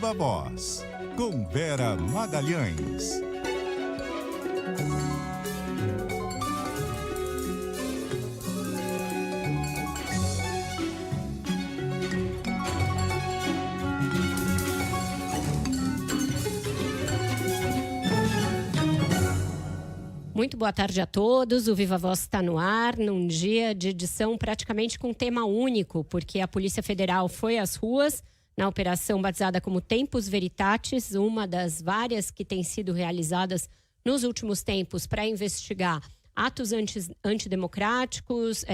Viva Voz, com Vera Magalhães. Muito boa tarde a todos. O Viva Voz está no ar num dia de edição praticamente com tema único, porque a Polícia Federal foi às ruas na operação batizada como Tempus Veritatis, uma das várias que têm sido realizadas nos últimos tempos para investigar atos antidemocráticos,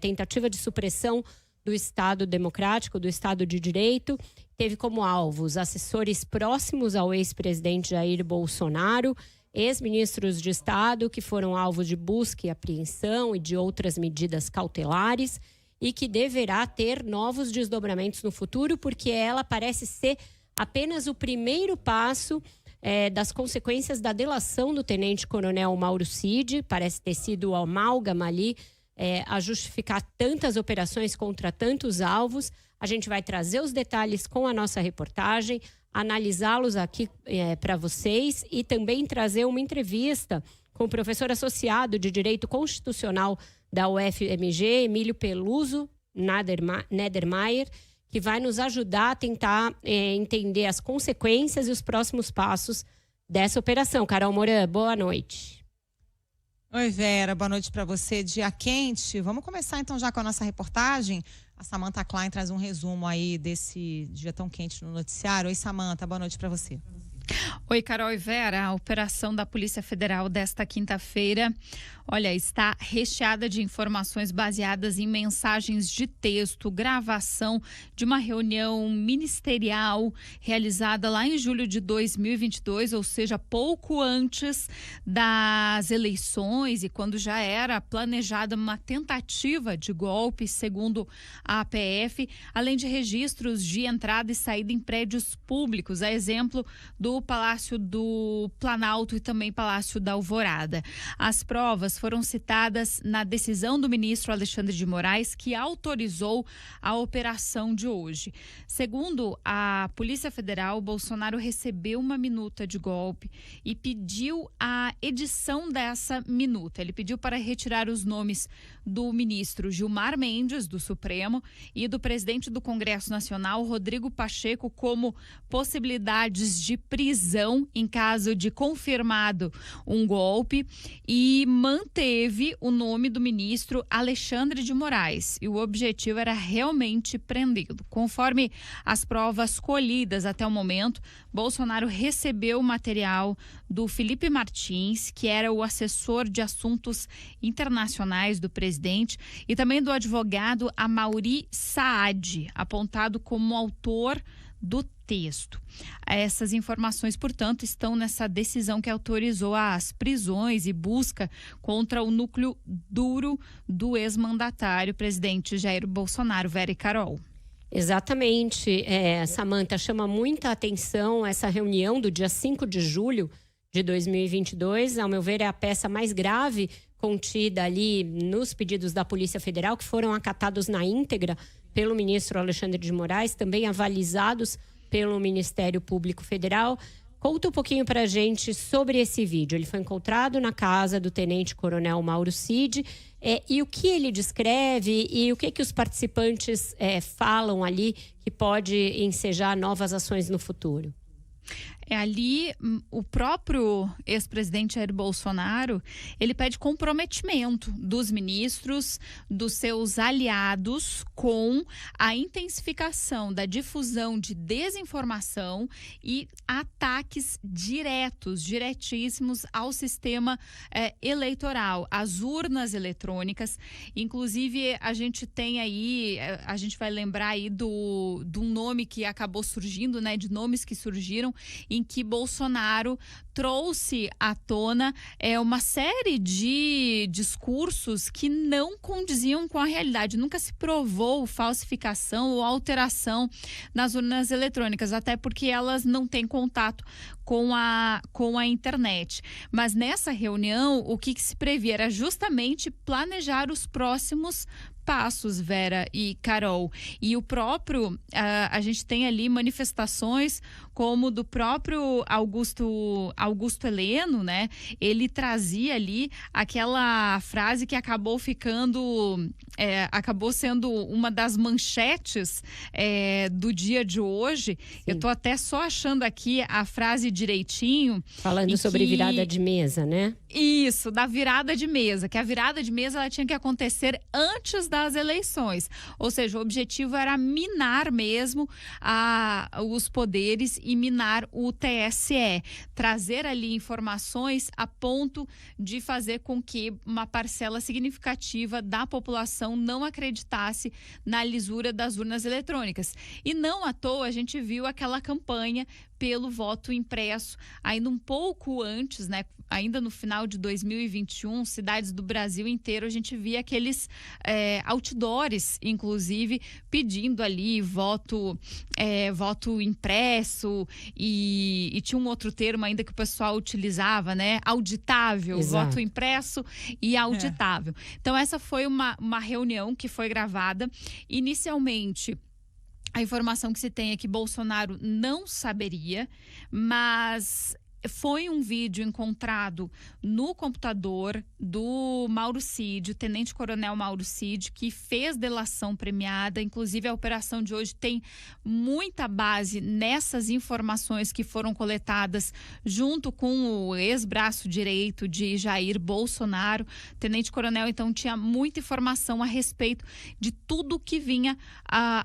tentativa de supressão do Estado democrático, do Estado de Direito. Teve como alvos assessores próximos ao ex-presidente Jair Bolsonaro, ex-ministros de Estado que foram alvos de busca e apreensão e de outras medidas cautelares e que deverá ter novos desdobramentos no futuro, porque ela parece ser apenas o primeiro passo das consequências da delação do tenente-coronel Mauro Cid. Parece ter sido o amálgama ali a justificar tantas operações contra tantos alvos. A gente vai trazer os detalhes com a nossa reportagem, analisá-los aqui para vocês e também trazer uma entrevista com o professor associado de Direito Constitucional da UFMG, Emílio Peluso Nedermayer, que vai nos ajudar a tentar entender as consequências e os próximos passos dessa operação. Carol Moran, boa noite. Oi, Vera, boa noite para você. Dia quente. Vamos começar então já com a nossa reportagem. A Samantha Klein traz um resumo aí desse dia tão quente no noticiário. Oi, Samantha, boa noite para você. Oi, Carol e Vera. A operação da Polícia Federal desta quinta-feira, está recheada de informações baseadas em mensagens de texto, gravação de uma reunião ministerial realizada lá em julho de 2022, ou seja, pouco antes das eleições e quando já era planejada uma tentativa de golpe, segundo a APF, além de registros de entrada e saída em prédios públicos, a exemplo do Palácio do Planalto e também Palácio da Alvorada. As provas foram citadas na decisão do ministro Alexandre de Moraes, que autorizou a operação de hoje. Segundo a Polícia Federal, Bolsonaro recebeu uma minuta de golpe e pediu a edição dessa minuta. Ele pediu para retirar os nomes do ministro Gilmar Mendes, do Supremo, e do presidente do Congresso Nacional, Rodrigo Pacheco, como possibilidades de prisão em caso de confirmado um golpe, e manteve o nome do ministro Alexandre de Moraes. E o objetivo era realmente prendê-lo. Conforme as provas colhidas até o momento, Bolsonaro recebeu o material do Felipe Martins, que era o assessor de assuntos internacionais do presidente, e também do advogado Amaury Saad, apontado como autor do texto. Essas informações, portanto, estão nessa decisão que autorizou as prisões e busca contra o núcleo duro do ex-mandatário, presidente Jair Bolsonaro. Vera e Carol. Exatamente, Samantha, chama muita atenção essa reunião do dia 5 de julho de 2022. Ao meu ver, é a peça mais grave contida ali nos pedidos da Polícia Federal, que foram acatados na íntegra pelo ministro Alexandre de Moraes, também avalizados pelo Ministério Público Federal. Conta um pouquinho para a gente sobre esse vídeo. Ele foi encontrado na casa do tenente-coronel Mauro Cid, e o que ele descreve e o que os participantes falam ali que pode ensejar novas ações no futuro. Ali, o próprio ex-presidente Jair Bolsonaro, ele pede comprometimento dos ministros, dos seus aliados, com a intensificação da difusão de desinformação e ataques diretíssimos ao sistema eleitoral, às urnas eletrônicas. Inclusive, a gente tem aí, a gente vai lembrar aí de um nome que acabou surgindo, de nomes que surgiram, em que Bolsonaro trouxe à tona uma série de discursos que não condiziam com a realidade. Nunca se provou falsificação ou alteração nas urnas eletrônicas, até porque elas não têm contato com a internet. Mas nessa reunião, o que se previa era justamente planejar os próximos passos, Vera e Carol. E o próprio, a gente tem ali manifestações como do próprio Augusto Heleno, né? Ele trazia ali aquela frase que acabou sendo uma das manchetes do dia de hoje. Sim. Eu tô até só achando aqui a frase direitinho. Falando sobre virada de mesa, né? Isso, da virada de mesa, que a virada de mesa ela tinha que acontecer antes das eleições. Ou seja, o objetivo era minar mesmo os poderes e minar o TSE. Trazer ali informações a ponto de fazer com que uma parcela significativa da população não acreditasse na lisura das urnas eletrônicas. E não à toa a gente viu aquela campanha pelo voto impresso, ainda um pouco antes, né? Ainda no final de 2021, cidades do Brasil inteiro, a gente via aqueles outdoors, inclusive, pedindo ali voto impresso e tinha um outro termo ainda que o pessoal utilizava, né? Auditável, Exato. voto impresso e auditável. Então, essa foi uma reunião que foi gravada. Inicialmente, a informação que se tem é que Bolsonaro não saberia, mas foi um vídeo encontrado no computador do Mauro Cid, o tenente-coronel Mauro Cid, que fez delação premiada. Inclusive, a operação de hoje tem muita base nessas informações que foram coletadas junto com o ex-braço direito de Jair Bolsonaro. O tenente-coronel, então, tinha muita informação a respeito de tudo que vinha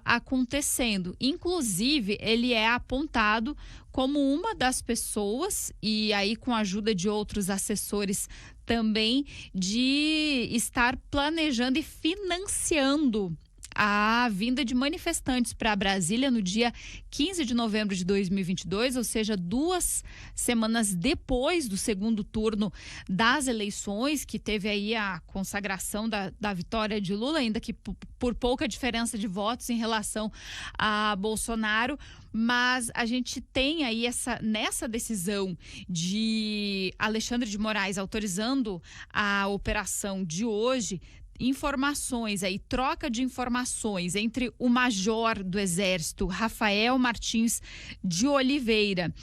acontecendo. Inclusive, ele é apontado como uma das pessoas, e aí com a ajuda de outros assessores também, de estar planejando e financiando a vinda de manifestantes para Brasília no dia 15 de novembro de 2022, ou seja, 2 semanas depois do segundo turno das eleições, que teve aí a consagração da vitória de Lula, ainda que por pouca diferença de votos em relação a Bolsonaro. Mas a gente tem aí nessa decisão de Alexandre de Moraes autorizando a operação de hoje, informações aí, troca de informações entre o major do Exército, Rafael Martins de Oliveira,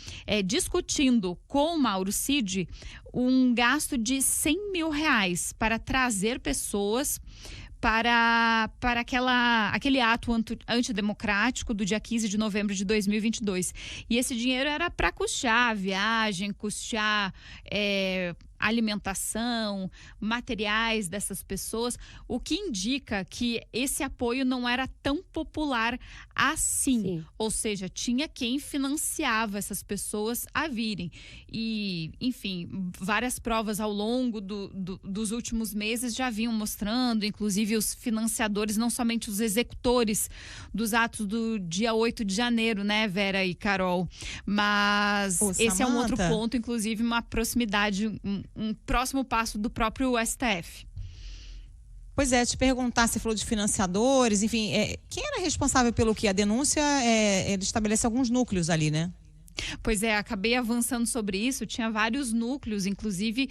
discutindo com Mauro Cid um gasto de R$100 mil para trazer pessoas para aquele ato antidemocrático do dia 15 de novembro de 2022. E esse dinheiro era para custear a viagem, custear alimentação, materiais dessas pessoas, o que indica que esse apoio não era tão popular assim. Sim. Ou seja, tinha quem financiava essas pessoas a virem. E, enfim, várias provas ao longo dos últimos meses já vinham mostrando, inclusive os financiadores, não somente os executores dos atos do dia 8 de janeiro, né, Vera e Carol? Mas esse é um outro ponto, inclusive uma proximidade, um próximo passo do próprio STF. Pois é, te perguntar, você falou de financiadores, enfim, quem era responsável pelo que? A denúncia, ele estabelece alguns núcleos ali, né? Pois é, acabei avançando sobre isso, tinha vários núcleos, inclusive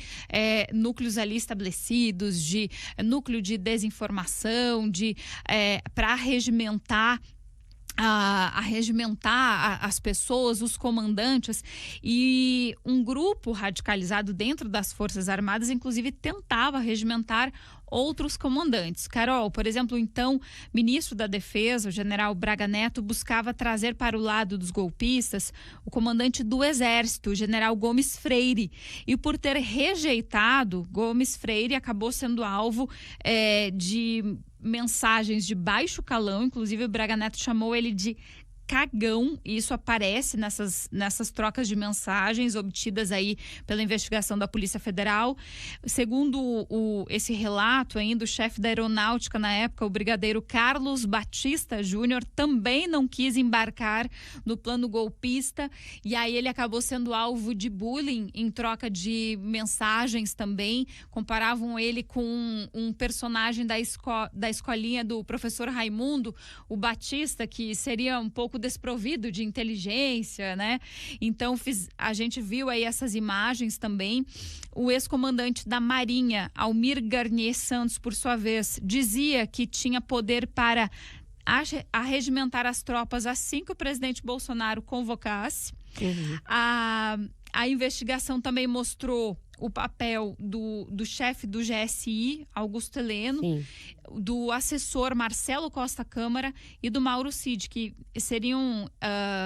núcleos ali estabelecidos, de núcleo de desinformação, para regimentar as pessoas, os comandantes, e um grupo radicalizado dentro das Forças Armadas, inclusive, tentava regimentar outros comandantes. Carol, por exemplo, então, ministro da Defesa, o general Braga Neto, buscava trazer para o lado dos golpistas o comandante do Exército, o general Gomes Freire. E por ter rejeitado, Gomes Freire acabou sendo alvo de mensagens de baixo calão. Inclusive, o Braga Neto chamou ele de cagão, e isso aparece nessas trocas de mensagens obtidas aí pela investigação da Polícia Federal. Segundo esse relato ainda, o chefe da aeronáutica na época, o brigadeiro Carlos Batista Júnior, também não quis embarcar no plano golpista, e aí ele acabou sendo alvo de bullying em troca de mensagens também. Comparavam ele com um personagem da escolinha do professor Raimundo, o Batista, que seria um pouco pouco desprovido de inteligência, né? Então a gente viu aí essas imagens também. O ex-comandante da Marinha, Almir Garnier Santos, por sua vez, dizia que tinha poder para arregimentar as tropas assim que o presidente Bolsonaro convocasse. A investigação também mostrou o papel do chefe do GSI, Augusto Heleno, sim, do assessor Marcelo Costa Câmara e do Mauro Cid, que seriam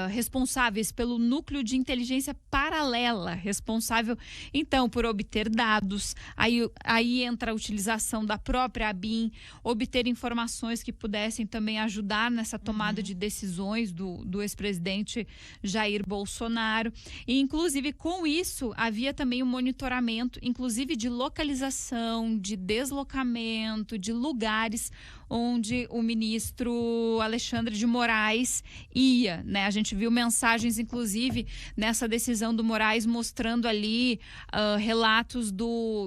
responsáveis pelo núcleo de inteligência paralela, responsável, então, por obter dados. Aí entra a utilização da própria ABIN, obter informações que pudessem também ajudar nessa tomada de decisões do ex-presidente Jair Bolsonaro. E, inclusive, com isso, havia também um monitoramento, inclusive de localização, de deslocamento, de lugares onde o ministro Alexandre de Moraes ia, né? A gente viu mensagens, inclusive, nessa decisão do Moraes, mostrando ali relatos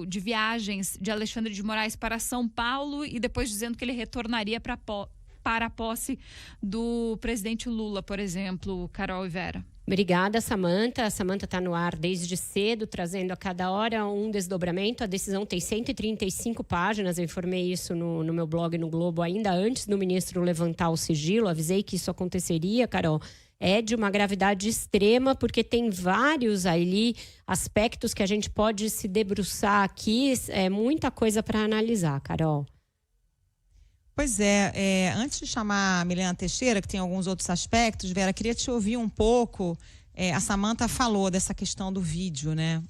de viagens de Alexandre de Moraes para São Paulo e depois dizendo que ele retornaria para a posse do presidente Lula, por exemplo, Carol e Vera. Obrigada, Samantha. A Samantha está no ar desde cedo, trazendo a cada hora um desdobramento. A decisão tem 135 páginas, eu informei isso no meu blog no Globo ainda antes do ministro levantar o sigilo. Avisei que isso aconteceria, Carol. É de uma gravidade extrema, porque tem vários ali aspectos que a gente pode se debruçar aqui. É muita coisa para analisar, Carol. Pois é, antes de chamar a Milena Teixeira, que tem alguns outros aspectos, Vera, queria te ouvir um pouco. A Samantha falou dessa questão do vídeo, né?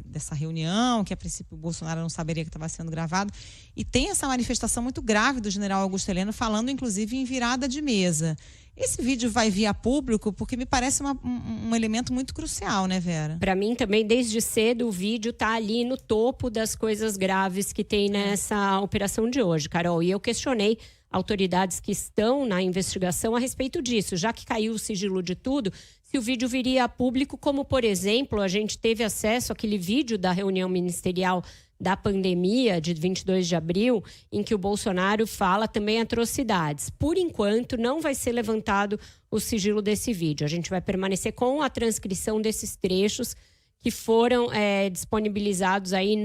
Dessa reunião, que a princípio o Bolsonaro não saberia que estava sendo gravado. E tem essa manifestação muito grave do general Augusto Heleno, falando inclusive em virada de mesa. Esse vídeo vai vir a público porque me parece um elemento muito crucial, né, Vera? Para mim também, desde cedo, o vídeo está ali no topo das coisas graves que tem nessa operação de hoje, Carol. E eu questionei autoridades que estão na investigação a respeito disso, já que caiu o sigilo de tudo, se o vídeo viria a público, como, por exemplo, a gente teve acesso àquele vídeo da reunião ministerial da pandemia de 22 de abril, em que o Bolsonaro fala também atrocidades. Por enquanto, não vai ser levantado o sigilo desse vídeo. A gente vai permanecer com a transcrição desses trechos que foram disponibilizados aí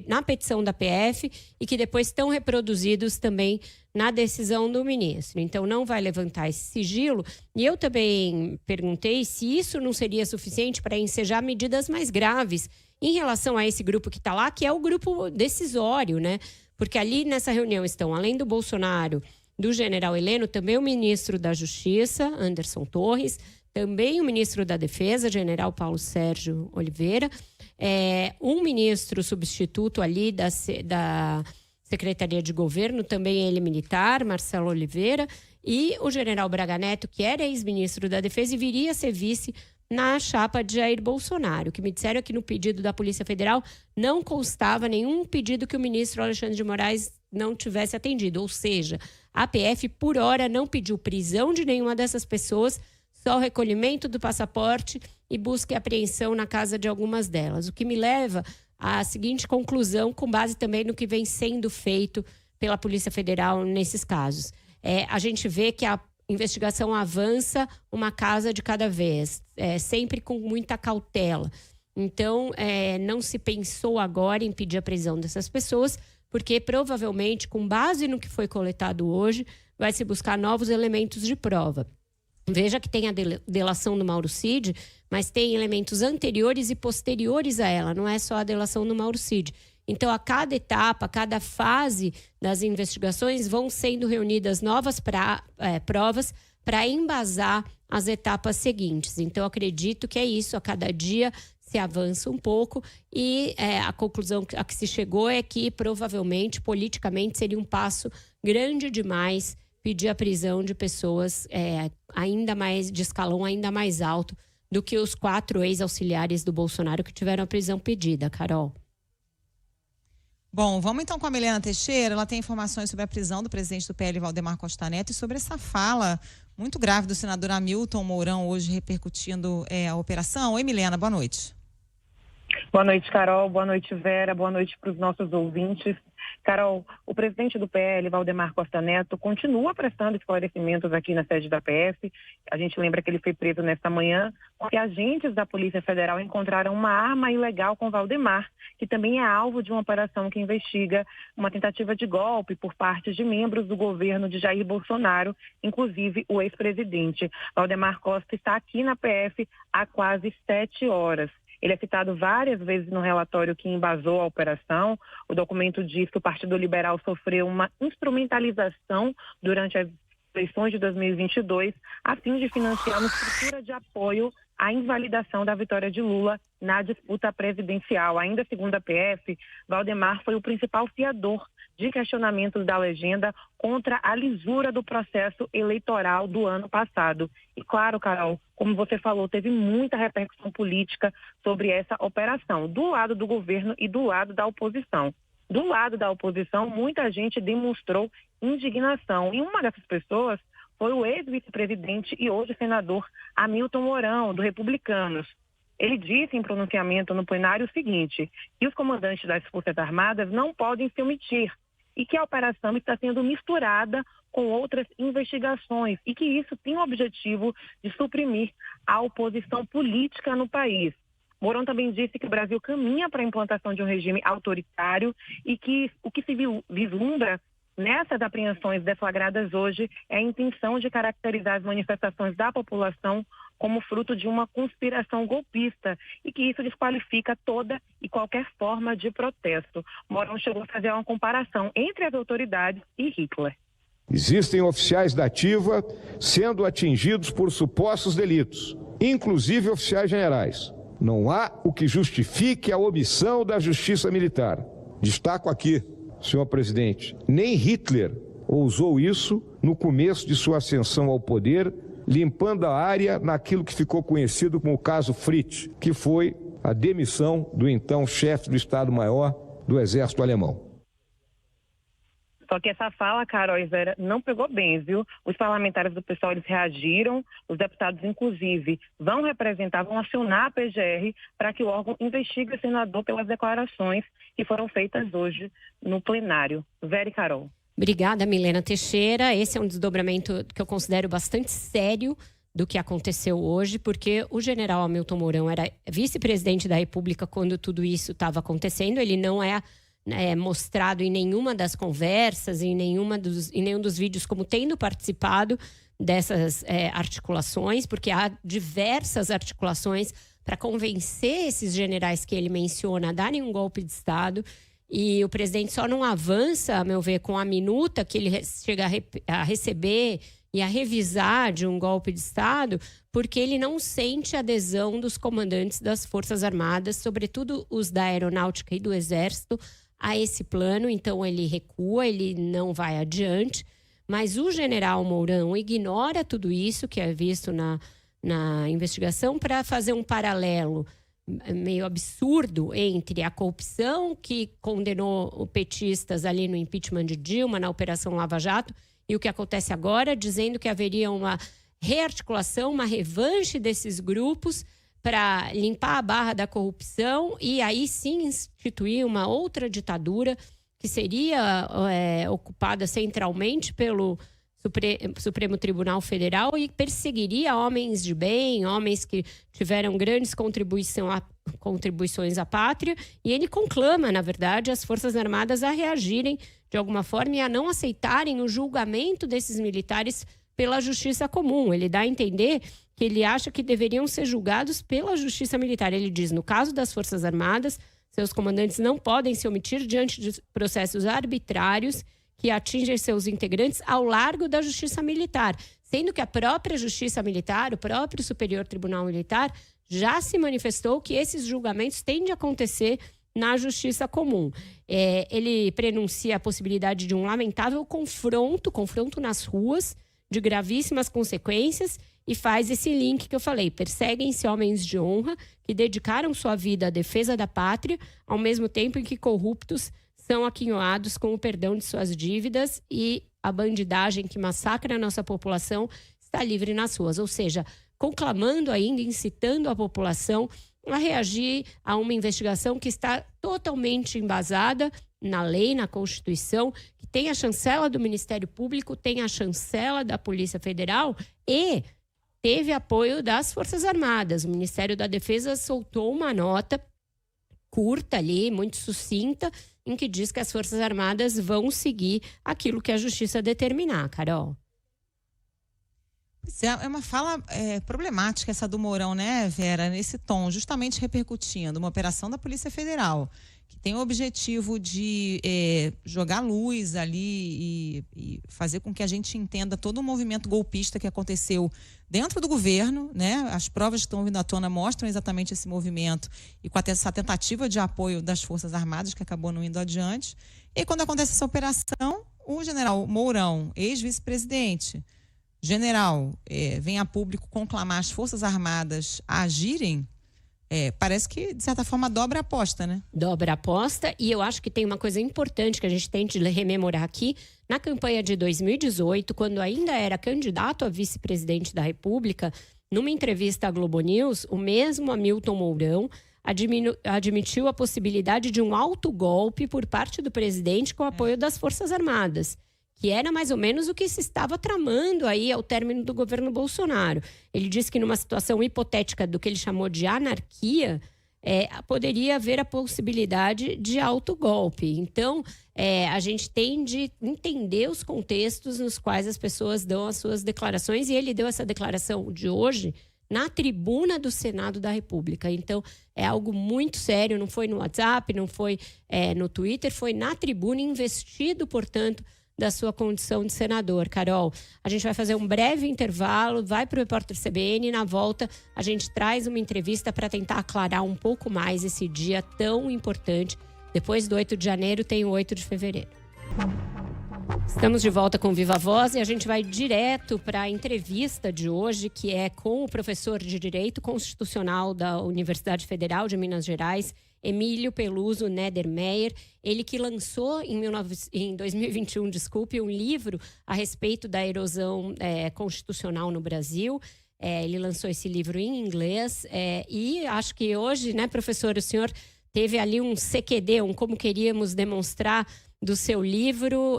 na petição da PF e que depois estão reproduzidos também na decisão do ministro. Então, não vai levantar esse sigilo. E eu também perguntei se isso não seria suficiente para ensejar medidas mais graves em relação a esse grupo que está lá, que é o grupo decisório, né? Porque ali nessa reunião estão, além do Bolsonaro, do general Heleno, também o ministro da Justiça, Anderson Torres, também o ministro da Defesa, general Paulo Sérgio Oliveira, um ministro substituto ali da Secretaria de Governo, também ele militar, Marcelo Oliveira, e o general Braga Neto, que era ex-ministro da Defesa e viria a ser vice na chapa de Jair Bolsonaro. O que me disseram é que no pedido da Polícia Federal não constava nenhum pedido que o ministro Alexandre de Moraes não tivesse atendido. Ou seja, a PF, por hora, não pediu prisão de nenhuma dessas pessoas, só o recolhimento do passaporte e busca e apreensão na casa de algumas delas. O que me leva à seguinte conclusão, com base também no que vem sendo feito pela Polícia Federal nesses casos. A gente vê que a investigação avança uma casa de cada vez, sempre com muita cautela. Então, não se pensou agora em pedir a prisão dessas pessoas, porque provavelmente, com base no que foi coletado hoje, vai se buscar novos elementos de prova. Veja que tem a delação do Mauro Cid, mas tem elementos anteriores e posteriores a ela, não é só a delação do Mauro Cid. Então, a cada etapa, a cada fase das investigações, vão sendo reunidas novas provas para embasar as etapas seguintes. Então, acredito que é isso, a cada dia se avança um pouco e a conclusão a que se chegou é que, provavelmente, politicamente, seria um passo grande demais pedir a prisão de pessoas ainda mais de escalão ainda mais alto do que os 4 ex-auxiliares do Bolsonaro que tiveram a prisão pedida, Carol. Bom, vamos então com a Milena Teixeira. Ela tem informações sobre a prisão do presidente do PL, Valdemar Costa Neto, e sobre essa fala muito grave do senador Hamilton Mourão, hoje repercutindo a operação. Oi, Milena, boa noite. Boa noite, Carol. Boa noite, Vera. Boa noite para os nossos ouvintes. Carol, o presidente do PL, Valdemar Costa Neto, continua prestando esclarecimentos aqui na sede da PF. A gente lembra que ele foi preso nesta manhã, porque agentes da Polícia Federal encontraram uma arma ilegal com Valdemar, que também é alvo de uma operação que investiga uma tentativa de golpe por parte de membros do governo de Jair Bolsonaro, inclusive o ex-presidente. Valdemar Costa está aqui na PF há quase 7 horas. Ele é citado várias vezes no relatório que embasou a operação. O documento diz que o Partido Liberal sofreu uma instrumentalização durante as eleições de 2022, a fim de financiar uma estrutura de apoio à invalidação da vitória de Lula na disputa presidencial. Ainda segundo a PF, Valdemar foi o principal fiador de questionamentos da legenda contra a lisura do processo eleitoral do ano passado. E claro, Carol, como você falou, teve muita repercussão política sobre essa operação, do lado do governo e do lado da oposição. Do lado da oposição, muita gente demonstrou indignação. E uma dessas pessoas foi o ex-vice-presidente e hoje senador Hamilton Mourão, do Republicanos. Ele disse em pronunciamento no plenário o seguinte, que os comandantes das Forças Armadas não podem se omitir e que a operação está sendo misturada com outras investigações e que isso tem o objetivo de suprimir a oposição política no país. Mourão também disse que o Brasil caminha para a implantação de um regime autoritário e que o que se vislumbra nessas apreensões deflagradas hoje é a intenção de caracterizar as manifestações da população como fruto de uma conspiração golpista e que isso desqualifica toda e qualquer forma de protesto. Mourão chegou a fazer uma comparação entre as autoridades e Hitler. Existem oficiais da ativa sendo atingidos por supostos delitos, inclusive oficiais generais. Não há o que justifique a omissão da justiça militar. Destaco aqui, senhor presidente, nem Hitler ousou isso no começo de sua ascensão ao poder, limpando a área naquilo que ficou conhecido como o caso Fritz, que foi a demissão do então chefe do Estado-Maior do Exército Alemão. Só que essa fala, Carol e Vera, não pegou bem, viu? Os parlamentares do PSOL, eles reagiram, os deputados, inclusive, vão acionar a PGR para que o órgão investigue o senador pelas declarações que foram feitas hoje no plenário. Vera e Carol. Obrigada, Milena Teixeira. Esse é um desdobramento que eu considero bastante sério do que aconteceu hoje, porque o general Hamilton Mourão era vice-presidente da República quando tudo isso estava acontecendo. Ele não é mostrado em nenhuma das conversas, em nenhum dos vídeos como tendo participado dessas articulações, porque há diversas articulações para convencer esses generais que ele menciona a darem um golpe de Estado. E o presidente só não avança, a meu ver, com a minuta que ele chega a receber e a revisar de um golpe de Estado, porque ele não sente adesão dos comandantes das Forças Armadas, sobretudo os da Aeronáutica e do Exército, a esse plano. Então ele recua, ele não vai adiante. Mas o general Mourão ignora tudo isso que é visto na investigação para fazer um paralelo meio absurdo entre a corrupção que condenou os petistas ali no impeachment de Dilma, na Operação Lava Jato, e o que acontece agora, dizendo que haveria uma rearticulação, uma revanche desses grupos para limpar a barra da corrupção e aí sim instituir uma outra ditadura que seria ocupada centralmente pelo Supremo Tribunal Federal e perseguiria homens de bem, homens que tiveram grandes contribuições à pátria. E ele conclama, na verdade, as Forças Armadas a reagirem de alguma forma e a não aceitarem o julgamento desses militares pela justiça comum. Ele dá a entender que ele acha que deveriam ser julgados pela justiça militar. Ele diz, no caso das Forças Armadas, seus comandantes não podem se omitir diante de processos arbitrários que atingem seus integrantes ao largo da justiça militar, sendo que a própria justiça militar, o próprio Superior Tribunal Militar, já se manifestou que esses julgamentos têm de acontecer na justiça comum. Ele prenuncia a possibilidade de um lamentável confronto nas ruas, de gravíssimas consequências, e faz esse link que eu falei. Perseguem-se homens de honra que dedicaram sua vida à defesa da pátria, ao mesmo tempo em que corruptos são aquinhoados com o perdão de suas dívidas e a bandidagem que massacra a nossa população está livre nas ruas. Ou seja, conclamando ainda, incitando a população a reagir a uma investigação que está totalmente embasada na lei, na Constituição, que tem a chancela do Ministério Público, tem a chancela da Polícia Federal e teve apoio das Forças Armadas. O Ministério da Defesa soltou uma nota curta ali, muito sucinta, em que diz que as Forças Armadas vão seguir aquilo que a Justiça determinar, Carol. É uma fala problemática essa do Mourão, né, Vera? Nesse tom, justamente repercutindo uma operação da Polícia Federal, que tem o objetivo de jogar luz ali e fazer com que a gente entenda todo o movimento golpista que aconteceu dentro do governo, né? As provas que estão vindo à tona mostram exatamente esse movimento e com essa tentativa de apoio das Forças Armadas, que acabou não indo adiante. E quando acontece essa operação, o general Mourão, ex-vice-presidente, general, vem a público conclamar as Forças Armadas a agirem, parece que, de certa forma, dobra a aposta, né? Dobra a aposta, e eu acho que tem uma coisa importante que a gente tem de rememorar aqui. Na campanha de 2018, quando ainda era candidato a vice-presidente da República, numa entrevista à Globo News, o mesmo Hamilton Mourão admitiu a possibilidade de um autogolpe por parte do presidente com o apoio das Forças Armadas, que era mais ou menos o que se estava tramando aí ao término do governo Bolsonaro. Ele disse que numa situação hipotética do que ele chamou de anarquia, poderia haver a possibilidade de autogolpe. Então, a gente tem de entender os contextos nos quais as pessoas dão as suas declarações, e ele deu essa declaração de hoje na tribuna do Senado da República. Então, é algo muito sério, não foi no WhatsApp, não foi no Twitter, foi na tribuna, investido, portanto, da sua condição de senador. Carol, a gente vai fazer um breve intervalo, vai para o Repórter CBN e na volta a gente traz uma entrevista para tentar aclarar um pouco mais esse dia tão importante. Depois do 8 de janeiro tem o 8 de fevereiro. Estamos de volta com Viva Voz e a gente vai direto para a entrevista de hoje, que é com o professor de Direito Constitucional da Universidade Federal de Minas Gerais, Emílio Peluso Nedermeyer, ele que lançou em 2021, um livro a respeito da erosão constitucional no Brasil. Ele lançou esse livro em inglês e acho que hoje, né, professor, o senhor teve ali um CQD, como queríamos demonstrar, do seu livro,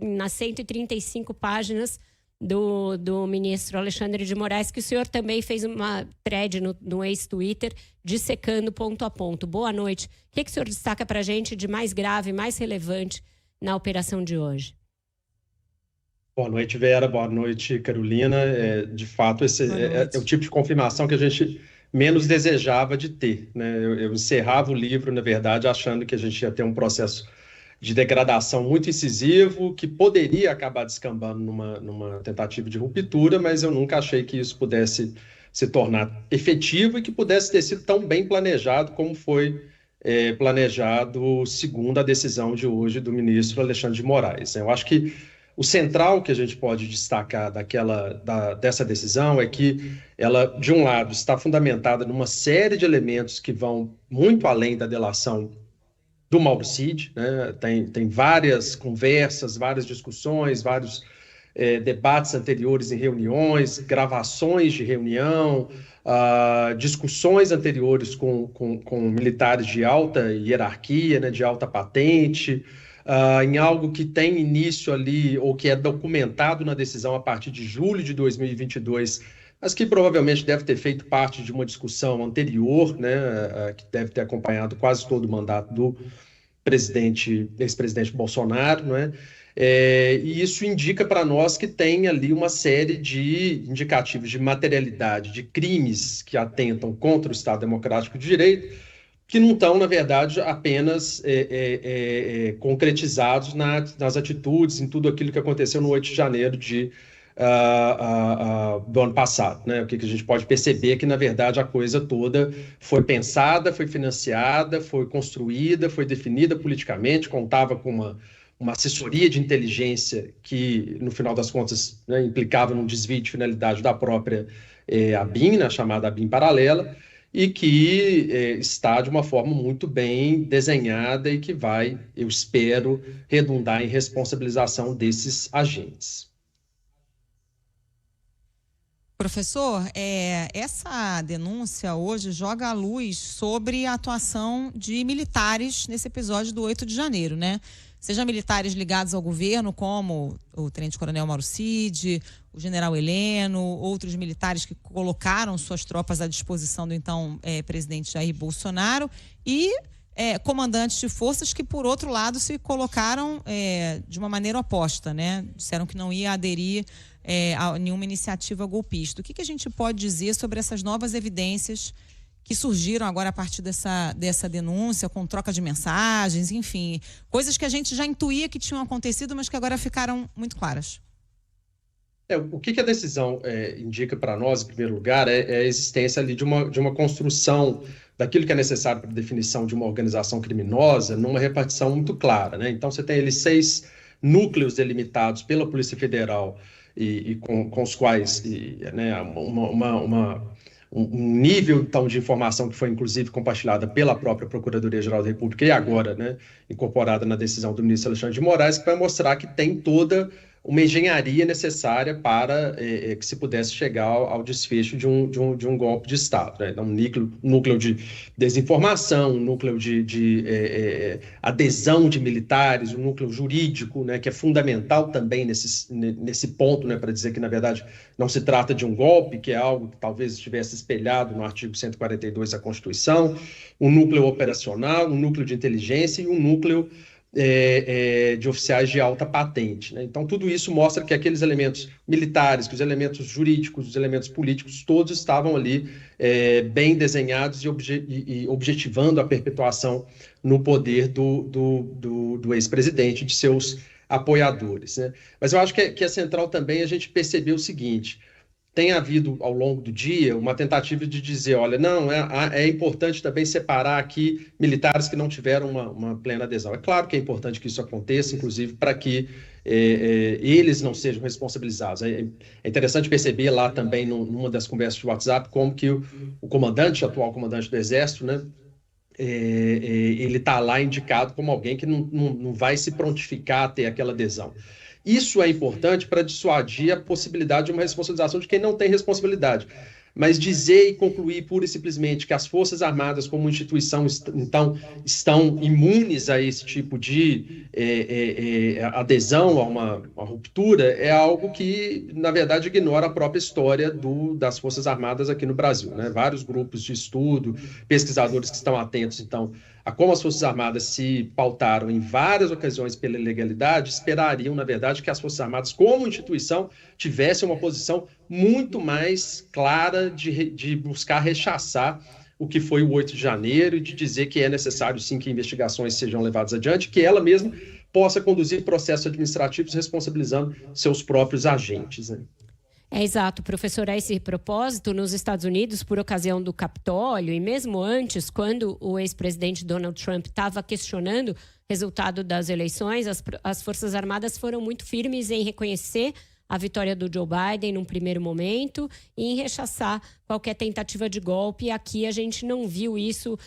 nas 135 páginas do ministro Alexandre de Moraes, que o senhor também fez uma thread no ex-Twitter, dissecando ponto a ponto. Boa noite. O que o senhor destaca para a gente de mais grave, mais relevante na operação de hoje? Boa noite, Vera. Boa noite, Carolina. De fato, esse é o tipo de confirmação que a gente menos desejava de ter, né? Eu encerrava o livro, na verdade, achando que a gente ia ter um processo de degradação muito incisivo, que poderia acabar descambando numa tentativa de ruptura, mas eu nunca achei que isso pudesse se tornar efetivo e que pudesse ter sido tão bem planejado como foi planejado segundo a decisão de hoje do ministro Alexandre de Moraes. Eu acho que o central que a gente pode destacar dessa decisão é que ela, de um lado, está fundamentada numa série de elementos que vão muito além da delação do Mauro Cid, né? Tem várias conversas, várias discussões, vários debates anteriores em reuniões, gravações de reunião, discussões anteriores com militares de alta hierarquia, né, de alta patente, em algo que tem início ali, ou que é documentado na decisão a partir de julho de 2022, mas que provavelmente deve ter feito parte de uma discussão anterior, né, que deve ter acompanhado quase todo o mandato do ex-presidente Bolsonaro, né? E isso indica para nós que tem ali uma série de indicativos de materialidade, de crimes que atentam contra o Estado Democrático de Direito, que não estão, na verdade, apenas concretizados nas atitudes, em tudo aquilo que aconteceu no 8 de janeiro do ano passado, né? O que a gente pode perceber é que, na verdade, a coisa toda foi pensada, foi financiada, foi construída, foi definida politicamente, contava com uma assessoria de inteligência que, no final das contas, né, implicava num desvio de finalidade da própria ABIN, né, chamada ABIN paralela, e que está de uma forma muito bem desenhada e que vai, eu espero, redundar em responsabilização desses agentes. Professor, essa denúncia hoje joga a luz sobre a atuação de militares nesse episódio do 8 de janeiro, né? Seja militares ligados ao governo, como o tenente-coronel Mauro Cid, o general Heleno, outros militares que colocaram suas tropas à disposição do então presidente Jair Bolsonaro, e comandantes de forças que, por outro lado, se colocaram de uma maneira oposta, né? Disseram que não ia aderir a nenhuma iniciativa golpista. O que a gente pode dizer sobre essas novas evidências que surgiram agora a partir dessa denúncia, com troca de mensagens, enfim, coisas que a gente já intuía que tinham acontecido, mas que agora ficaram muito claras? O que a decisão indica para nós, em primeiro lugar, é a existência ali de uma construção daquilo que é necessário para a definição de uma organização criminosa numa repartição muito clara, né? Então, você tem ali 6 núcleos delimitados pela Polícia Federal e com os quais um nível então, de informação que foi, inclusive, compartilhada pela própria Procuradoria-Geral da República e agora, né, incorporada na decisão do ministro Alexandre de Moraes, que vai mostrar que tem toda uma engenharia necessária para que se pudesse chegar ao desfecho de um golpe de Estado, né? Então, um núcleo de desinformação, um núcleo de adesão de militares, um núcleo jurídico, né, que é fundamental também nesse ponto, né, para dizer que, na verdade, não se trata de um golpe, que é algo que talvez estivesse espelhado no artigo 142 da Constituição, um núcleo operacional, um núcleo de inteligência e um núcleo de oficiais de alta patente, né? Então, tudo isso mostra que aqueles elementos militares, que os elementos jurídicos, os elementos políticos, todos estavam ali bem desenhados e objetivando a perpetuação no poder do ex-presidente, de seus apoiadores, né? Mas eu acho que é central também a gente perceber o seguinte: tem havido, ao longo do dia, uma tentativa de dizer, olha, não, é importante também separar aqui militares que não tiveram uma plena adesão. É claro que é importante que isso aconteça, inclusive, para que eles não sejam responsabilizados. É interessante perceber lá também, numa das conversas de WhatsApp, como que o atual comandante do Exército, né, ele está lá indicado como alguém que não vai se prontificar a ter aquela adesão. Isso é importante para dissuadir a possibilidade de uma responsabilização de quem não tem responsabilidade. Mas dizer e concluir pura e simplesmente que as Forças Armadas, como instituição, então, estão imunes a esse tipo de adesão a uma ruptura, é algo que, na verdade, ignora a própria história das Forças Armadas aqui no Brasil, né? Vários grupos de estudo, pesquisadores que estão atentos, então, a como as Forças Armadas se pautaram em várias ocasiões pela ilegalidade, esperariam, na verdade, que as Forças Armadas, como instituição, tivessem uma posição muito mais clara de buscar rechaçar o que foi o 8 de janeiro e de dizer que é necessário, sim, que investigações sejam levadas adiante, que ela mesma possa conduzir processos administrativos responsabilizando seus próprios agentes, né? Exato, professor. A esse propósito, nos Estados Unidos, por ocasião do Capitólio, e mesmo antes, quando o ex-presidente Donald Trump estava questionando o resultado das eleições, as Forças Armadas foram muito firmes em reconhecer a vitória do Joe Biden num primeiro momento e em rechaçar qualquer tentativa de golpe. E aqui a gente não viu isso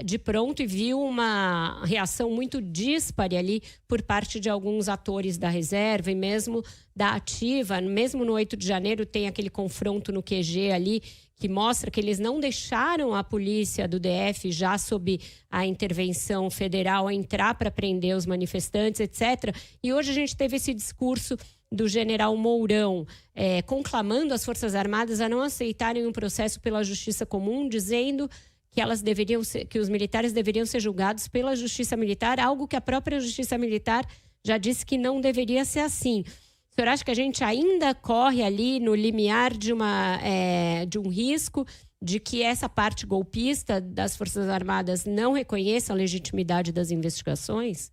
de pronto e viu uma reação muito díspare ali por parte de alguns atores da reserva e mesmo da ativa. Mesmo no 8 de janeiro tem aquele confronto no QG ali que mostra que eles não deixaram a polícia do DF, já sob a intervenção federal, entrar para prender os manifestantes, etc. E hoje a gente teve esse discurso do general Mourão, conclamando as Forças Armadas a não aceitarem um processo pela justiça comum, dizendo que os militares deveriam ser julgados pela justiça militar, algo que a própria justiça militar já disse que não deveria ser assim. O senhor acha que a gente ainda corre ali no limiar de um risco de que essa parte golpista das Forças Armadas não reconheça a legitimidade das investigações?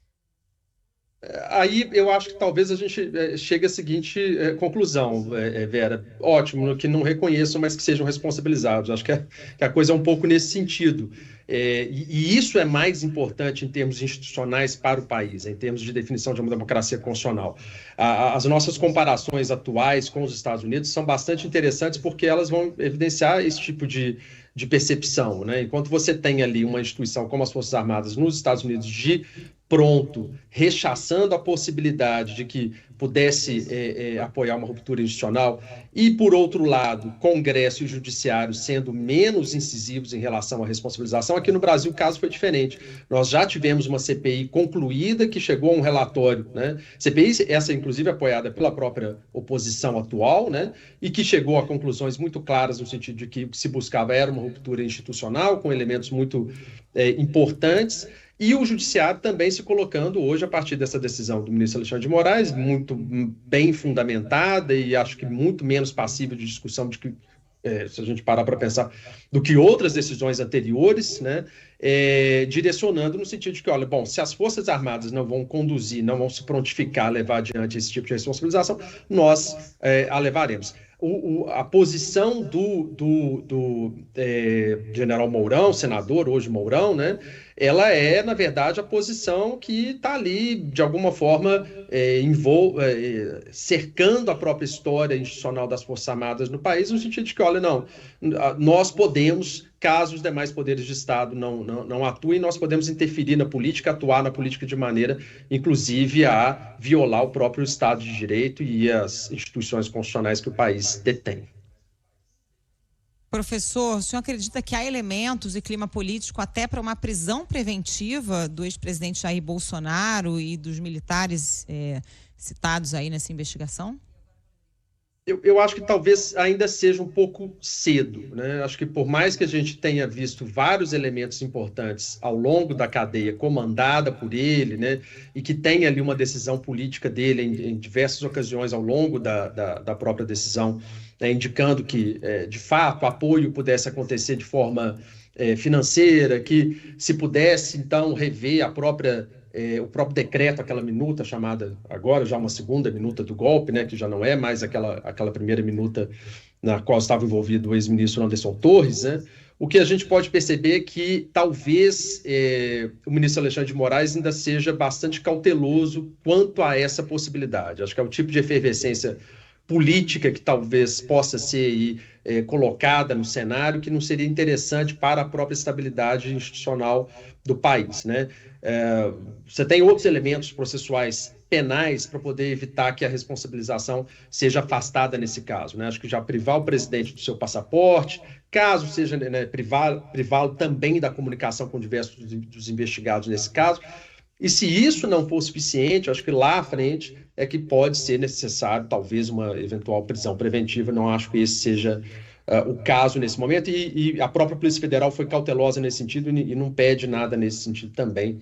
Aí eu acho que talvez a gente chegue à seguinte conclusão, Vera. Ótimo, que não reconheçam, mas que sejam responsabilizados. Acho que a coisa é um pouco nesse sentido. E isso é mais importante em termos institucionais para o país, em termos de definição de uma democracia constitucional. As nossas comparações atuais com os Estados Unidos são bastante interessantes porque elas vão evidenciar esse tipo de percepção, né? Enquanto você tem ali uma instituição como as Forças Armadas nos Estados Unidos de pronto, rechaçando a possibilidade de que pudesse apoiar uma ruptura institucional, e, por outro lado, Congresso e Judiciário sendo menos incisivos em relação à responsabilização. Aqui no Brasil o caso foi diferente. Nós já tivemos uma CPI concluída que chegou a um relatório, né? CPI, essa inclusive apoiada pela própria oposição atual, né? E que chegou a conclusões muito claras no sentido de que o que se buscava era uma ruptura institucional, com elementos muito importantes. E o Judiciário também se colocando hoje, a partir dessa decisão do ministro Alexandre de Moraes, muito bem fundamentada e acho que muito menos passível de discussão de que, se a gente parar para pensar, do que outras decisões anteriores, né, direcionando no sentido de que, olha, bom, se as Forças Armadas não vão conduzir, não vão se prontificar a levar adiante esse tipo de responsabilização, nós a levaremos. A posição do general Mourão, senador hoje Mourão, né, ela é, na verdade, a posição que está ali, de alguma forma, cercando a própria história institucional das Forças Armadas no país, no sentido de que, olha, não, nós podemos, caso os demais poderes de Estado não atuem, nós podemos interferir na política, atuar na política de maneira, inclusive, a violar o próprio Estado de Direito e as instituições constitucionais que o país detém. Professor, o senhor acredita que há elementos e clima político até para uma prisão preventiva do ex-presidente Jair Bolsonaro e dos militares citados aí nessa investigação? Eu acho que talvez ainda seja um pouco cedo, né? Acho que por mais que a gente tenha visto vários elementos importantes ao longo da cadeia comandada por ele, né? E que tenha ali uma decisão política dele em diversas ocasiões ao longo da própria decisão, né? Indicando que, de fato, o apoio pudesse acontecer de forma financeira, que se pudesse, então, rever o próprio decreto, aquela minuta chamada agora já uma segunda minuta do golpe, né, que já não é mais aquela primeira minuta na qual estava envolvido o ex-ministro Anderson Torres, né? O que a gente pode perceber é que talvez o ministro Alexandre de Moraes ainda seja bastante cauteloso quanto a essa possibilidade. Acho que é o tipo de efervescência política que talvez possa ser colocada no cenário, que não seria interessante para a própria estabilidade institucional do país, né? Você tem outros elementos processuais penais para poder evitar que a responsabilização seja afastada nesse caso, né? Acho que já privar o presidente do seu passaporte, caso seja, né, privá-lo também da comunicação com diversos dos investigados nesse caso. E se isso não for suficiente, acho que lá à frente é que pode ser necessário talvez uma eventual prisão preventiva. Não acho que esse seja o caso nesse momento, e a própria Polícia Federal foi cautelosa nesse sentido e não pede nada nesse sentido também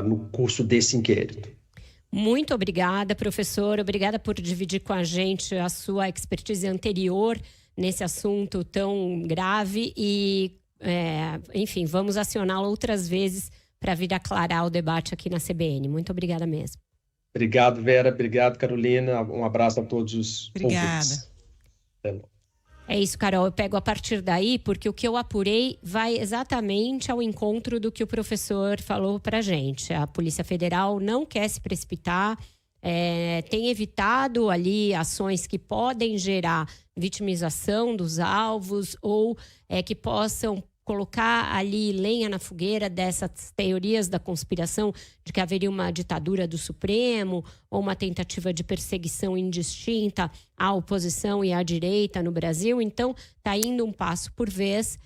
no curso desse inquérito. Muito obrigada, professor. Obrigada por dividir com a gente a sua expertise anterior nesse assunto tão grave e, enfim, vamos acioná-lo outras vezes para vir aclarar o debate aqui na CBN. Muito obrigada mesmo. Obrigado, Vera. Obrigado, Carolina. Um abraço a todos os ouvintes. Obrigada. É isso, Carol. Eu pego a partir daí, porque o que eu apurei vai exatamente ao encontro do que o professor falou para a gente. A Polícia Federal não quer se precipitar, tem evitado ali ações que podem gerar vitimização dos alvos ou que possam colocar ali lenha na fogueira dessas teorias da conspiração de que haveria uma ditadura do Supremo ou uma tentativa de perseguição indistinta à oposição e à direita no Brasil. Então, está indo um passo por vez.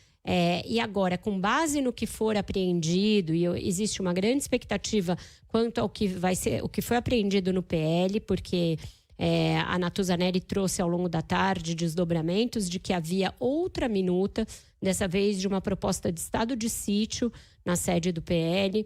E agora, com base no que for apreendido, e existe uma grande expectativa quanto ao que vai ser, o que foi apreendido no PL, porque a Natuza Neri trouxe ao longo da tarde desdobramentos de que havia outra minuta, dessa vez de uma proposta de estado de sítio na sede do PL.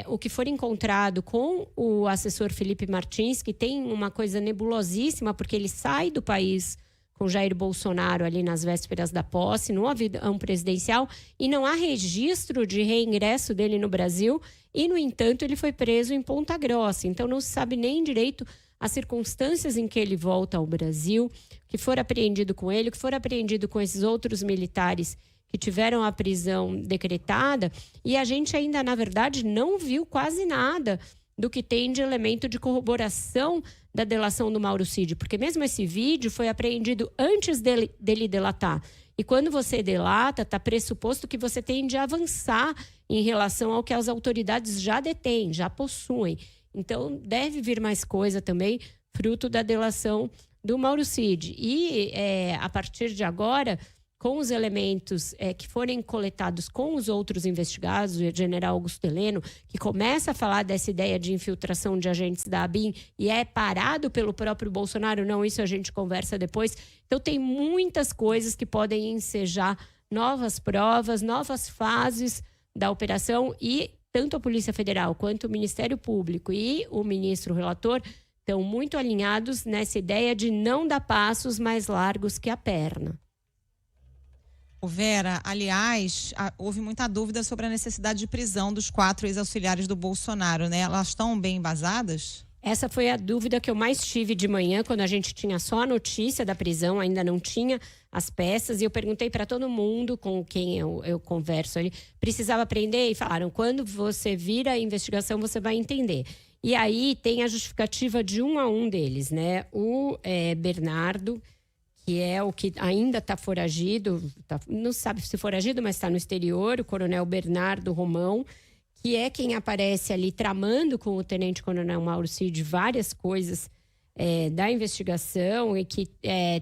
O que for encontrado com o assessor Felipe Martins, que tem uma coisa nebulosíssima, porque ele sai do país com Jair Bolsonaro ali nas vésperas da posse, no avião presidencial, e não há registro de reingresso dele no Brasil, e, no entanto, ele foi preso em Ponta Grossa. Então, não se sabe nem direito as circunstâncias em que ele volta ao Brasil, o que for apreendido com ele, o que for apreendido com esses outros militares que tiveram a prisão decretada, e a gente ainda, na verdade, não viu quase nada do que tem de elemento de corroboração da delação do Mauro Cid, porque mesmo esse vídeo foi apreendido antes dele delatar. E quando você delata, está pressuposto que você tem de avançar em relação ao que as autoridades já detêm, já possuem. Então, deve vir mais coisa também, fruto da delação do Mauro Cid. E, a partir de agora, com os elementos que forem coletados com os outros investigados, o general Augusto Heleno, que começa a falar dessa ideia de infiltração de agentes da ABIN e é parado pelo próprio Bolsonaro, não, isso a gente conversa depois. Então, tem muitas coisas que podem ensejar novas provas, novas fases da operação, e tanto a Polícia Federal quanto o Ministério Público e o ministro relator estão muito alinhados nessa ideia de não dar passos mais largos que a perna. Vera, aliás, houve muita dúvida sobre a necessidade de prisão dos 4 ex-auxiliares do Bolsonaro, né? Elas estão bem embasadas? Essa foi a dúvida que eu mais tive de manhã, quando a gente tinha só a notícia da prisão, ainda não tinha as peças, e eu perguntei para todo mundo com quem eu converso ali, precisava prender? E falaram, quando você vir a investigação, você vai entender. E aí tem a justificativa de um a um deles, né? O Bernardo, que é o que ainda está foragido, não sabe se foragido, mas está no exterior, o coronel Bernardo Romão, que é quem aparece ali tramando com o tenente-coronel Mauro Cid várias coisas da investigação, e que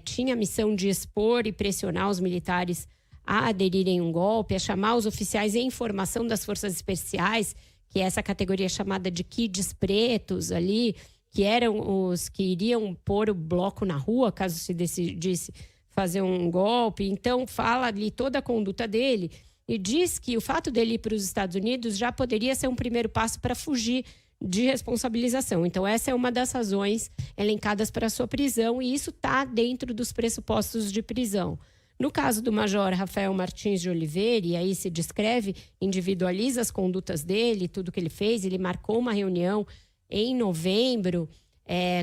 tinha a missão de expor e pressionar os militares a aderirem a um golpe, a chamar os oficiais em formação das forças especiais, que é essa categoria chamada de kids pretos ali, que eram os que iriam pôr o bloco na rua, caso se decidisse fazer um golpe. Então, fala ali toda a conduta dele e diz que o fato dele ir para os Estados Unidos já poderia ser um primeiro passo para fugir de responsabilização. Então, essa é uma das razões elencadas para a sua prisão, e isso está dentro dos pressupostos de prisão. No caso do Major Rafael Martins de Oliveira, e aí se descreve, individualiza as condutas dele, tudo que ele fez, ele marcou uma reunião em novembro,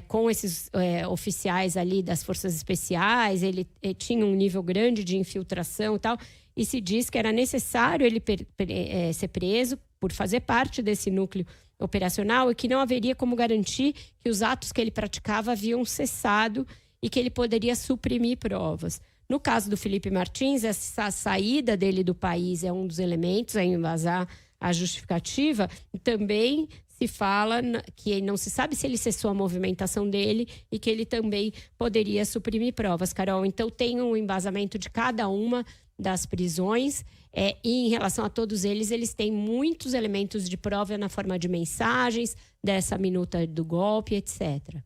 com esses oficiais ali das forças especiais, ele tinha um nível grande de infiltração e tal, e se diz que era necessário ele ser preso por fazer parte desse núcleo operacional, e que não haveria como garantir que os atos que ele praticava haviam cessado e que ele poderia suprimir provas. No caso do Felipe Martins, essa saída dele do país é um dos elementos a embasar a justificativa, e também se fala que não se sabe se ele cessou a movimentação dele e que ele também poderia suprimir provas, Carol. Então, tem um embasamento de cada uma das prisões, e em relação a todos eles têm muitos elementos de prova na forma de mensagens, dessa minuta do golpe, etc.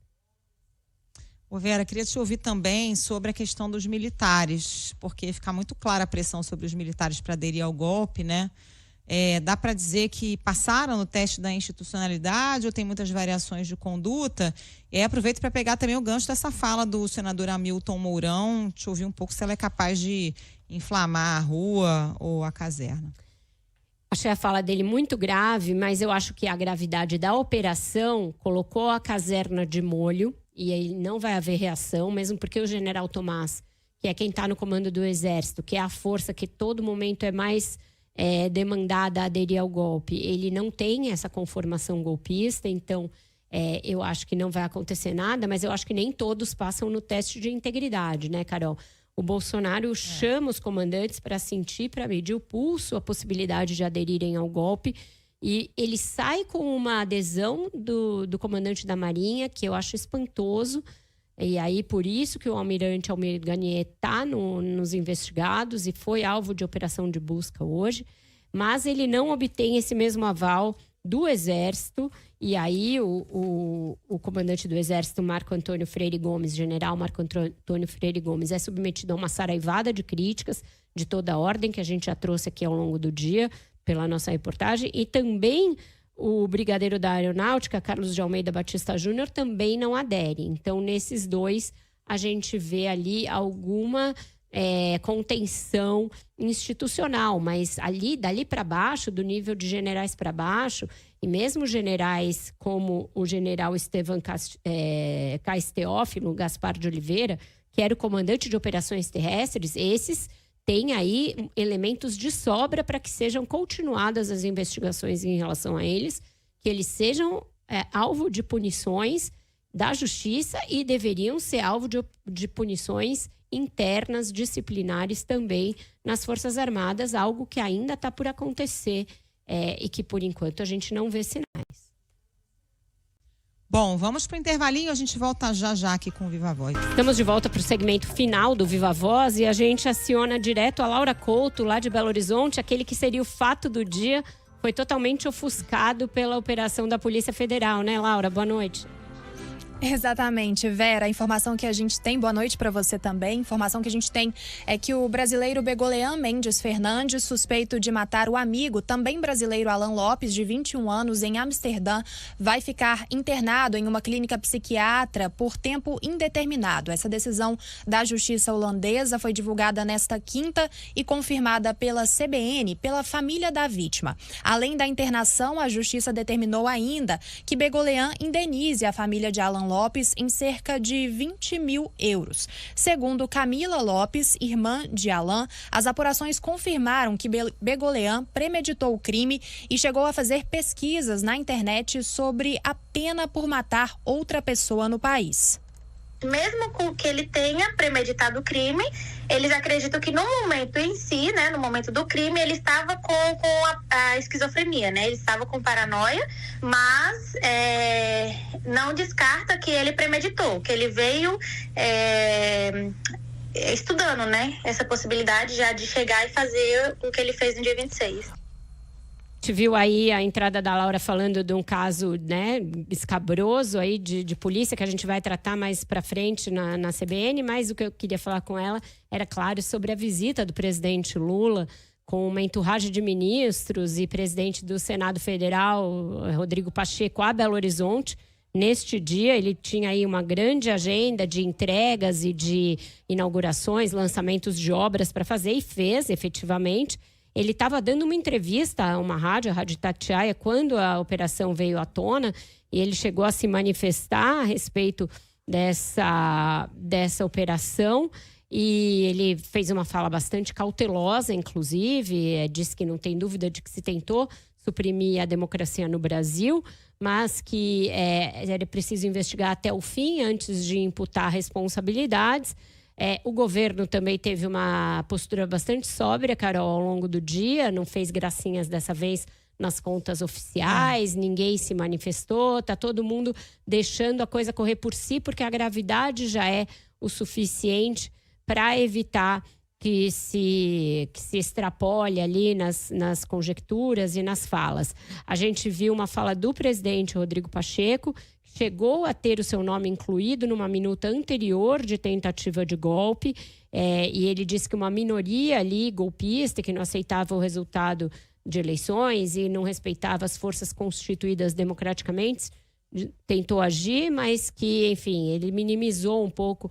Vera, queria te ouvir também sobre a questão dos militares, porque fica muito clara a pressão sobre os militares para aderir ao golpe, né? Dá para dizer que passaram no teste da institucionalidade ou tem muitas variações de conduta? E aproveito para pegar também o gancho dessa fala do senador Hamilton Mourão, te ouvir um pouco se ela é capaz de inflamar a rua ou a caserna. Achei a fala dele muito grave, mas eu acho que a gravidade da operação colocou a caserna de molho, e aí não vai haver reação, mesmo porque o general Tomás, que é quem está no comando do Exército, que é a força que todo momento é mais demandada a aderir ao golpe, ele não tem essa conformação golpista, então eu acho que não vai acontecer nada, mas eu acho que nem todos passam no teste de integridade, né, Carol? O Bolsonaro chama os comandantes para sentir, para medir o pulso, a possibilidade de aderirem ao golpe, e ele sai com uma adesão do comandante da Marinha, que eu acho espantoso. E aí, por isso que o almirante Almir Garnier está nos investigados e foi alvo de operação de busca hoje. Mas ele não obtém esse mesmo aval do Exército. E aí, o comandante do Exército, Marco Antônio Freire Gomes, general Marco Antônio Freire Gomes, é submetido a uma saraivada de críticas de toda a ordem, que a gente já trouxe aqui ao longo do dia, pela nossa reportagem. E também o brigadeiro da Aeronáutica, Carlos de Almeida Batista Júnior, também não adere. Então, nesses dois, a gente vê ali alguma contenção institucional. Mas dali para baixo, do nível de generais para baixo, e mesmo generais como o general Estevan Casteófilo Gaspar de Oliveira, que era o comandante de operações terrestres, esses têm aí elementos de sobra para que sejam continuadas as investigações em relação a eles, que eles sejam alvo de punições da justiça e deveriam ser alvo de punições internas, disciplinares também nas Forças Armadas, algo que ainda está por acontecer e que, por enquanto, a gente não vê sinais. Bom, vamos para o intervalinho, a gente volta já aqui com o Viva Voz. Estamos de volta para o segmento final do Viva Voz e a gente aciona direto a Laura Couto, lá de Belo Horizonte, aquele que seria o fato do dia, foi totalmente ofuscado pela operação da Polícia Federal, né, Laura? Boa noite. Exatamente, Vera. A informação que a gente tem, boa noite para você também. A informação que a gente tem é que o brasileiro Begolean Mendes Fernandes, suspeito de matar o amigo, também brasileiro Alan Lopes, de 21 anos, em Amsterdã, vai ficar internado em uma clínica psiquiatra por tempo indeterminado. Essa decisão da justiça holandesa foi divulgada nesta quinta e confirmada pela CBN, pela família da vítima. Além da internação, a justiça determinou ainda que Begolean indenize a família de Alan Lopes em cerca de 20 mil euros. Segundo Camila Lopes, irmã de Alan, as apurações confirmaram que Begolean premeditou o crime e chegou a fazer pesquisas na internet sobre a pena por matar outra pessoa no país. Mesmo com que ele tenha premeditado o crime, eles acreditam que no momento em si, né, no momento do crime, ele estava com a esquizofrenia, né? Ele estava com paranoia, mas não descarta que ele premeditou, que ele veio estudando, né, essa possibilidade já de chegar e fazer o que ele fez no dia 26. A gente viu aí a entrada da Laura falando de um caso, né, escabroso aí de polícia, que a gente vai tratar mais para frente na CBN, mas o que eu queria falar com ela era, claro, sobre a visita do presidente Lula com uma entourage de ministros e presidente do Senado Federal, Rodrigo Pacheco, a Belo Horizonte. Neste dia, ele tinha aí uma grande agenda de entregas e de inaugurações, lançamentos de obras para fazer, e fez, efetivamente. Ele estava dando uma entrevista a uma rádio, a Rádio Itatiaia, quando a operação veio à tona, e ele chegou a se manifestar a respeito dessa operação, e ele fez uma fala bastante cautelosa, inclusive, disse que não tem dúvida de que se tentou suprimir a democracia no Brasil, mas que era preciso investigar até o fim antes de imputar responsabilidades. O governo também teve uma postura bastante sóbria, Carol, ao longo do dia, não fez gracinhas dessa vez nas contas oficiais, ninguém se manifestou, está todo mundo deixando a coisa correr por si, porque a gravidade já é o suficiente para evitar que se extrapole ali nas conjecturas e nas falas. A gente viu uma fala do presidente Rodrigo Pacheco, chegou a ter o seu nome incluído numa minuta anterior de tentativa de golpe, e ele disse que uma minoria ali golpista, que não aceitava o resultado de eleições e não respeitava as forças constituídas democraticamente, tentou agir, mas que, enfim, ele minimizou um pouco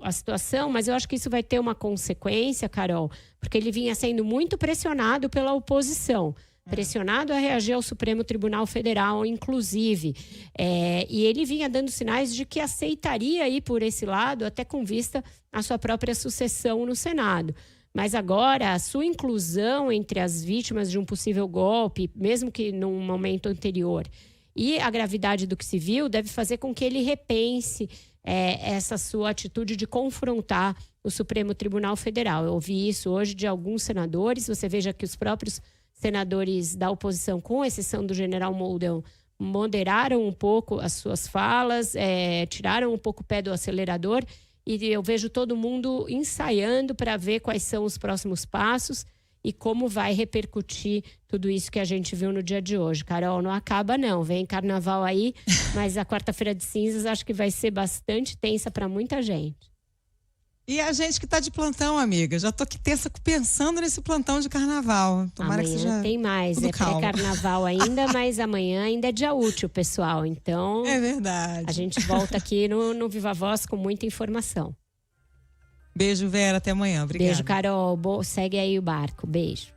a situação, mas eu acho que isso vai ter uma consequência, Carol, porque ele vinha sendo muito pressionado pela oposição. Pressionado a reagir ao Supremo Tribunal Federal, inclusive. E ele vinha dando sinais de que aceitaria ir por esse lado, até com vista à sua própria sucessão no Senado. Mas agora, a sua inclusão entre as vítimas de um possível golpe, mesmo que num momento anterior, e a gravidade do que se viu, deve fazer com que ele repense essa sua atitude de confrontar o Supremo Tribunal Federal. Eu ouvi isso hoje de alguns senadores. Você veja que os próprios senadores da oposição, com exceção do general Moldão, moderaram um pouco as suas falas, tiraram um pouco o pé do acelerador, e eu vejo todo mundo ensaiando para ver quais são os próximos passos e como vai repercutir tudo isso que a gente viu no dia de hoje. Carol, não acaba não, vem carnaval aí, mas a quarta-feira de cinzas acho que vai ser bastante tensa para muita gente. E a gente que está de plantão, amiga, já tô aqui tensa pensando nesse plantão de carnaval. Tomara amanhã que seja tem mais, pré-carnaval ainda, mas amanhã ainda é dia útil, pessoal. Então, é verdade. A gente volta aqui no Viva Voz com muita informação. Beijo, Vera, até amanhã. Obrigada. Beijo, Carol. Segue aí o barco. Beijo.